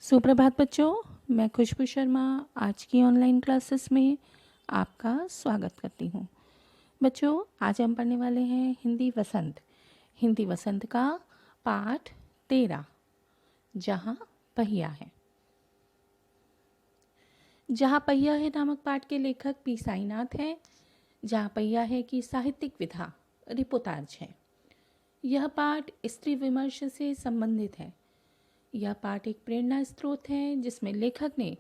सुप्रभात बच्चों, मैं खुशबू शर्मा आज की ऑनलाइन क्लासेस में आपका स्वागत करती हूँ। बच्चों, आज हम पढ़ने वाले हैं हिंदी वसंत का पाठ 13 जहाँ पहिया है। जहाँ पहिया है नामक पाठ के लेखक पी साईनाथ हैं। जहाँ पहिया है की साहित्यिक विधा रिपोर्ताज है। यह पाठ स्त्री विमर्श से संबंधित है। यह पाठ एक प्रेरणा स्रोत है जिसमें लेखक ने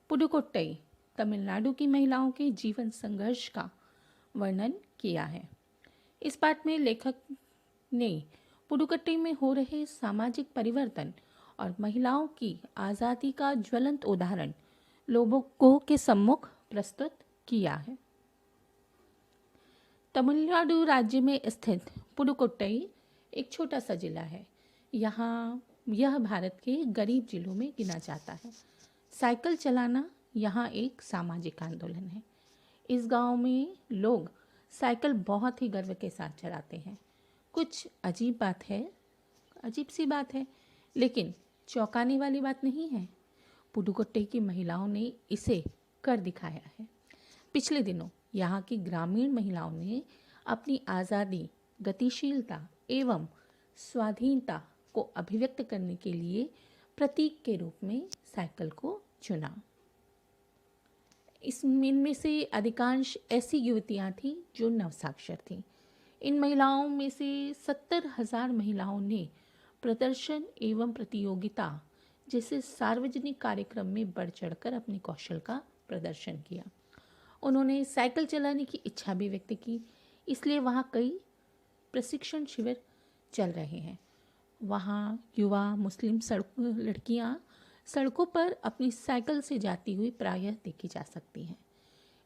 पुडुकोट्टई तमिलनाडु की महिलाओं के जीवन संघर्ष का वर्णन किया है। इस पाठ में लेखक ने पुडुकोट्टई में हो रहे सामाजिक परिवर्तन और महिलाओं की आज़ादी का ज्वलंत उदाहरण लोगों के सम्मुख प्रस्तुत किया है। तमिलनाडु राज्य में स्थित पुडुकोट्टई एक छोटा सा जिला है। यह भारत के गरीब जिलों में गिना जाता है। साइकिल चलाना यहाँ एक सामाजिक आंदोलन है। इस गांव में लोग साइकिल बहुत ही गर्व के साथ चलाते हैं। कुछ अजीब सी बात है, लेकिन चौंकाने वाली बात नहीं है। पुडुकोट्टई की महिलाओं ने इसे कर दिखाया है। पिछले दिनों यहाँ की ग्रामीण महिलाओं ने अपनी आज़ादी, गतिशीलता एवं स्वाधीनता को अभिव्यक्त करने के लिए प्रतीक के रूप में साइकिल को चुना। इनमें से अधिकांश ऐसी युवतियां थीं जो नवसाक्षर थीं। इन महिलाओं में से 70,000 महिलाओं ने प्रदर्शन एवं प्रतियोगिता जैसे सार्वजनिक कार्यक्रम में बढ़ चढ़कर अपने कौशल का प्रदर्शन किया। उन्होंने साइकिल चलाने की इच्छा भी व्यक्त की, इसलिए वहाँ कई प्रशिक्षण शिविर चल रहे हैं। वहाँ युवा मुस्लिम लड़कियाँ सड़कों पर अपनी साइकिल से जाती हुई प्रायः देखी जा सकती हैं।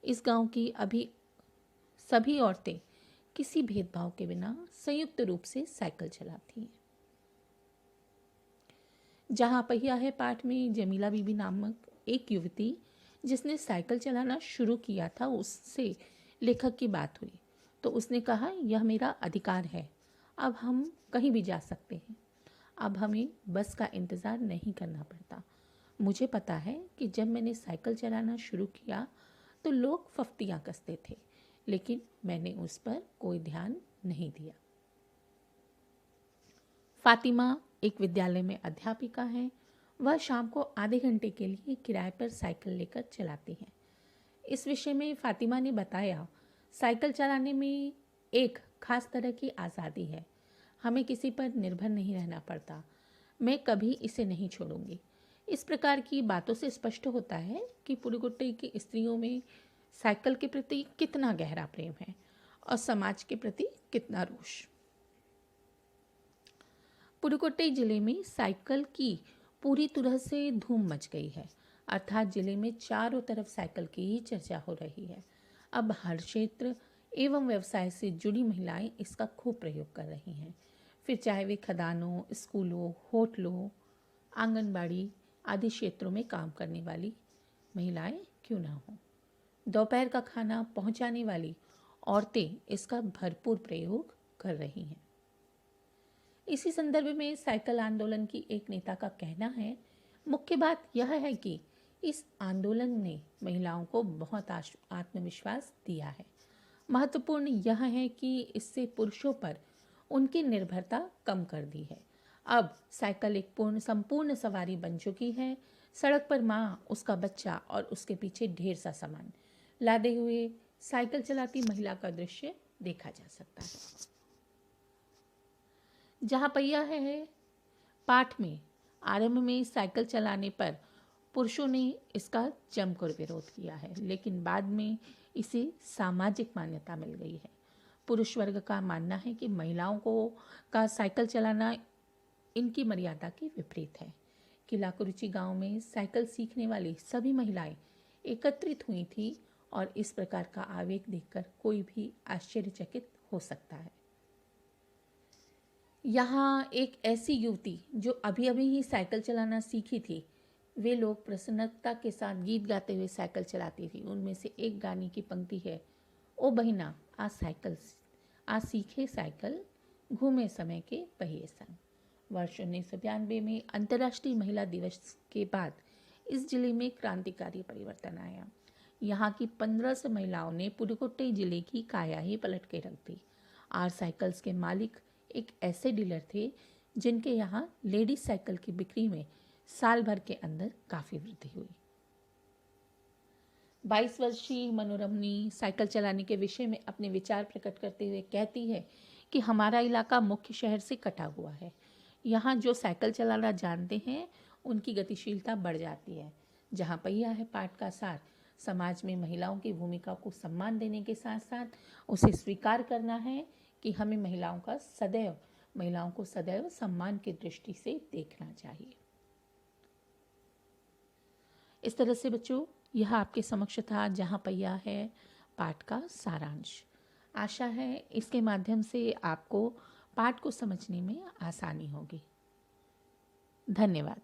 इस गांव की अभी सभी औरतें किसी भेदभाव के बिना संयुक्त रूप से साइकिल चलाती हैं। जहाँ पहिया है पाठ में जमीला बीबी नामक एक युवती जिसने साइकिल चलाना शुरू किया था, उससे लेखक की बात हुई तो उसने कहा, यह मेरा अधिकार है, अब हम कहीं भी जा सकते हैं। अब हमें बस का इंतज़ार नहीं करना पड़ता। मुझे पता है कि जब मैंने साइकिल चलाना शुरू किया तो लोग फफ्तियाँ कसते थे, लेकिन मैंने उस पर कोई ध्यान नहीं दिया। फातिमा एक विद्यालय में अध्यापिका है। वह शाम को आधे घंटे के लिए किराए पर साइकिल लेकर चलाती हैं। इस विषय में फातिमा ने बताया, साइकिल चलाने में एक खास तरह की आज़ादी है। हमें किसी पर निर्भर नहीं रहना पड़ता। मैं कभी इसे नहीं छोड़ूंगी। इस प्रकार की बातों से स्पष्ट होता है कि पुडुकोट्टई की स्त्रियों में साइकिल के प्रति कितना गहरा प्रेम है और समाज के प्रति कितना रोष। पुडुकोट्टई जिले में साइकिल की पूरी तरह से धूम मच गई है, अर्थात जिले में चारों तरफ साइकिल की ही चर्चा हो रही है। अब हर क्षेत्र एवं व्यवसाय से जुड़ी महिलाएं इसका खूब प्रयोग कर रही हैं। फिर चाहे वे खदानों, स्कूलों, होटलों, आंगनबाड़ी आदि क्षेत्रों में काम करने वाली महिलाएं क्यों ना हों। दोपहर का खाना पहुंचाने वाली औरतें इसका भरपूर प्रयोग कर रही हैं। इसी संदर्भ में साइकिल आंदोलन की एक नेता का कहना है, मुख्य बात यह है कि इस आंदोलन ने महिलाओं को बहुत आत्मविश्वास दिया है। महत्वपूर्ण यह है कि इससे पुरुषों पर उनकी निर्भरता कम कर दी है। अब साइकिल एक संपूर्ण सवारी बन चुकी है। सड़क पर माँ, उसका बच्चा और उसके पीछे ढेर सा सामान लादे हुए साइकिल चलाती महिला का दृश्य देखा जा सकता है। जहाँ पहिया है पाठ में आरंभ में साइकिल चलाने पर पुरुषों ने इसका जमकर विरोध किया है, लेकिन बाद में इसे सामाजिक मान्यता मिल गई है। पुरुष वर्ग का मानना है कि महिलाओं का साइकिल चलाना इनकी मर्यादा के विपरीत है। किलाकुरुचि गांव में साइकिल सीखने वाली सभी महिलाएं एकत्रित हुई थी और इस प्रकार का आवेग देखकर कोई भी आश्चर्यचकित हो सकता है। यहाँ एक ऐसी युवती जो अभी अभी ही साइकिल चलाना सीखी थी, वे लोग प्रसन्नता के साथ गीत गाते हुए साइकिल चलाती थी। उनमें से एक गाने की पंक्ति है, ओ बहिना आ सीखे साइकिल, घूमे समय के पहिए संग। वर्ष 1992 में अंतर्राष्ट्रीय महिला दिवस के बाद इस जिले में क्रांतिकारी परिवर्तन आया। यहाँ की 1500 महिलाओं ने पुदुकोट्टई जिले की काया ही पलट के रख दी। आर साइकिल्स के मालिक एक ऐसे डीलर थे जिनके यहाँ लेडीज साइकिल की बिक्री में साल भर के अंदर काफ़ी वृद्धि हुई। 22 वर्षीय मनोरमनी साइकिल चलाने के विषय में अपने विचार प्रकट करते हुए कहती है कि हमारा इलाका मुख्य शहर से कटा हुआ है। यहाँ जो साइकिल चलाना जानते हैं उनकी गतिशीलता बढ़ जाती है। जहाँ पहिया है पाठ का सार, समाज में महिलाओं की भूमिका को सम्मान देने के साथ साथ उसे स्वीकार करना है कि हमें महिलाओं को सदैव सम्मान की दृष्टि से देखना चाहिए। इस तरह से बच्चों, यह आपके समक्ष था जहाँ पहिया है पाठ का सारांश। आशा है इसके माध्यम से आपको पाठ को समझने में आसानी होगी। धन्यवाद।